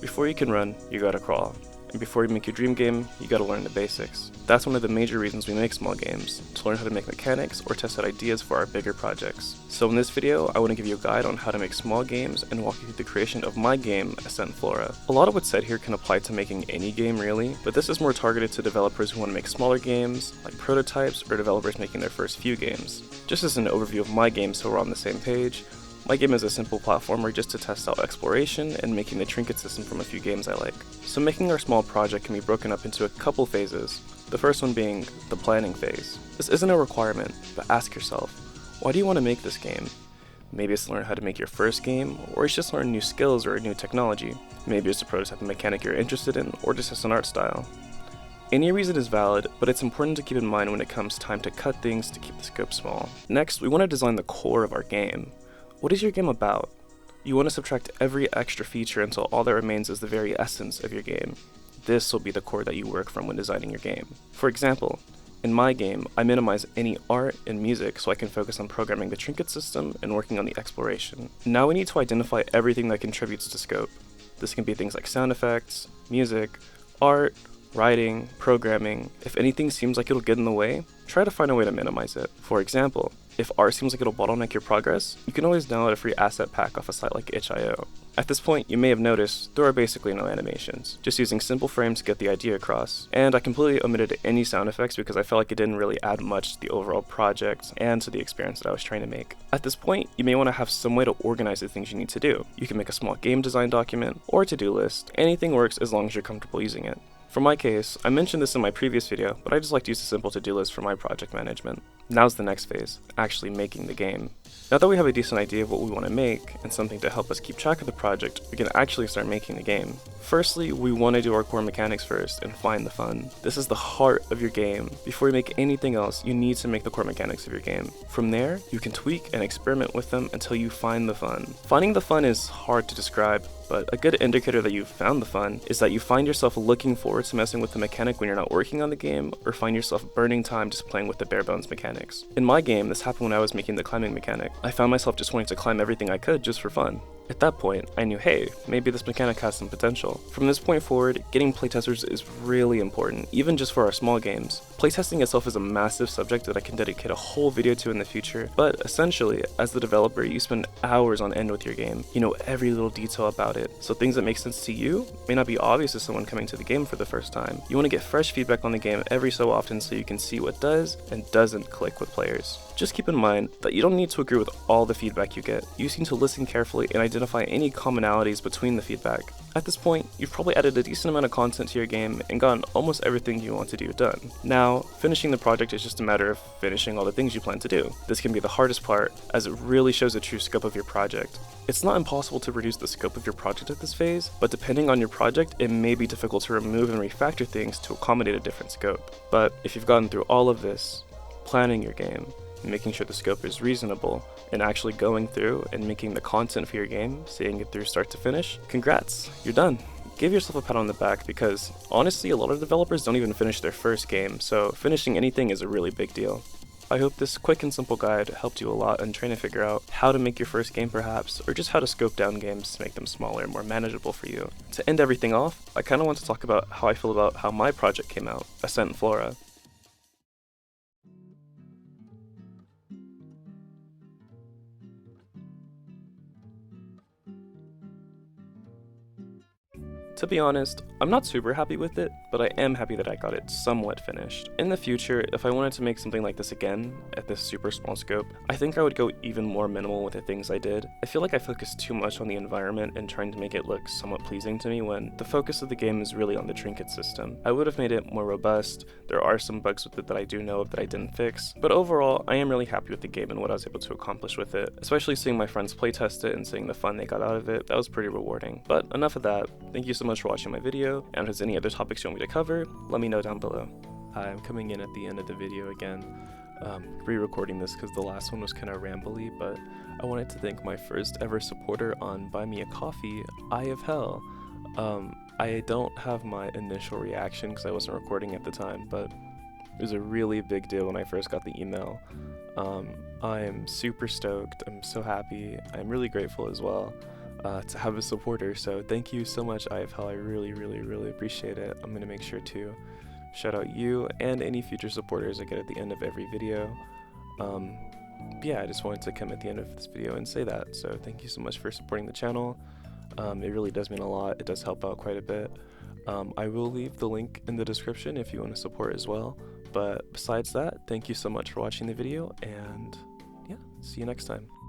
Before you can run, you gotta crawl. And before you make your dream game, you gotta learn the basics. That's one of the major reasons we make small games, to learn how to make mechanics or test out ideas for our bigger projects. So in this video, I want to give you a guide on how to make small games and walk you through the creation of my game, Ascent Flora. A lot of what's said here can apply to making any game really, but this is more targeted to developers who want to make smaller games, like prototypes, or developers making their first few games. Just as an overview of my game so we're on the same page, my game is a simple platformer just to test out exploration and making the trinket system from a few games I like. So making our small project can be broken up into a couple phases, the first one being the planning phase. This isn't a requirement, but ask yourself, why do you want to make this game? Maybe it's to learn how to make your first game, or it's just to learn new skills or a new technology. Maybe it's to prototype a mechanic you're interested in, or just test an art style. Any reason is valid, but it's important to keep in mind when it comes time to cut things to keep the scope small. Next, we want to design the core of our game. What is your game about? You want to subtract every extra feature until all that remains is the very essence of your game. This will be the core that you work from when designing your game. For example, in my game, I minimize any art and music so I can focus on programming the trinket system and working on the exploration. Now we need to identify everything that contributes to scope. This can be things like sound effects, music, art, writing, programming. If anything seems like it'll get in the way, try to find a way to minimize it. For example, if art seems like it'll bottleneck your progress, you can always download a free asset pack off a site like itch.io. At this point, you may have noticed there are basically no animations, just using simple frames to get the idea across, and I completely omitted any sound effects because I felt like it didn't really add much to the overall project and to the experience that I was trying to make. At this point, you may want to have some way to organize the things you need to do. You can make a small game design document or a to-do list. Anything works as long as you're comfortable using it. For my case, I mentioned this in my previous video, but I just like to use a simple to-do list for my project management. Now's the next phase, actually making the game. Now that we have a decent idea of what we want to make, and something to help us keep track of the project, we can actually start making the game. Firstly, we want to do our core mechanics first and find the fun. This is the heart of your game. Before you make anything else, you need to make the core mechanics of your game. From there, you can tweak and experiment with them until you find the fun. Finding the fun is hard to describe, but a good indicator that you've found the fun is that you find yourself looking forward to messing with the mechanic when you're not working on the game, or find yourself burning time just playing with the bare bones mechanics. In my game, this happened when I was making the climbing mechanic. I found myself just wanting to climb everything I could just for fun. At that point, I knew, hey, maybe this mechanic has some potential. From this point forward, getting playtesters is really important, even just for our small games. Playtesting itself is a massive subject that I can dedicate a whole video to in the future, but essentially, as the developer, you spend hours on end with your game. You know every little detail about it, so things that make sense to you may not be obvious to someone coming to the game for the first time. You want to get fresh feedback on the game every so often so you can see what does and doesn't click with players. Just keep in mind that you don't need to agree with all the feedback you get. You just need to listen carefully and identify any commonalities between the feedback. At this point, you've probably added a decent amount of content to your game and gotten almost everything you want to do done. Now, finishing the project is just a matter of finishing all the things you plan to do. This can be the hardest part, as it really shows the true scope of your project. It's not impossible to reduce the scope of your project at this phase, but depending on your project, it may be difficult to remove and refactor things to accommodate a different scope. But if you've gotten through all of this, planning your game, making sure the scope is reasonable, and actually going through and making the content for your game, seeing it through start to finish, congrats, you're done. Give yourself a pat on the back because, honestly, a lot of developers don't even finish their first game, so finishing anything is a really big deal. I hope this quick and simple guide helped you a lot in trying to figure out how to make your first game perhaps, or just how to scope down games to make them smaller and more manageable for you. To end everything off, I kind of want to talk about how I feel about how my project came out, Ascent Flora. To be honest, I'm not super happy with it, but I am happy that I got it somewhat finished. In the future, if I wanted to make something like this again, at this super small scope, I think I would go even more minimal with the things I did. I feel like I focused too much on the environment and trying to make it look somewhat pleasing to me when the focus of the game is really on the trinket system. I would have made it more robust. There are some bugs with it that I do know of that I didn't fix, but overall, I am really happy with the game and what I was able to accomplish with it, especially seeing my friends playtest it and seeing the fun they got out of it. That was pretty rewarding. But enough of that. Thank you so much for watching my video, and if there's any other topics you want me to cover, let me know down below. Hi, I'm coming in at the end of the video again, re-recording this because the last one was kind of rambly, but I wanted to thank my first ever supporter on Buy Me a Coffee, Eye of Hell. I don't have my initial reaction because I wasn't recording at the time, but it was a really big deal when I first got the email. I'm super stoked, I'm so happy, I'm really grateful as well. to have a supporter. So thank you so much, IFL. I really appreciate it. I'm gonna make sure to shout out you and any future supporters I get at the end of every video. But yeah, I just wanted to come at the end of this video and say that. So thank you so much for supporting the channel. It really does mean a lot. It does help out quite a bit. I will leave the link in the description if you want to support as well. But besides that, thank you so much for watching the video, and yeah, see you next time.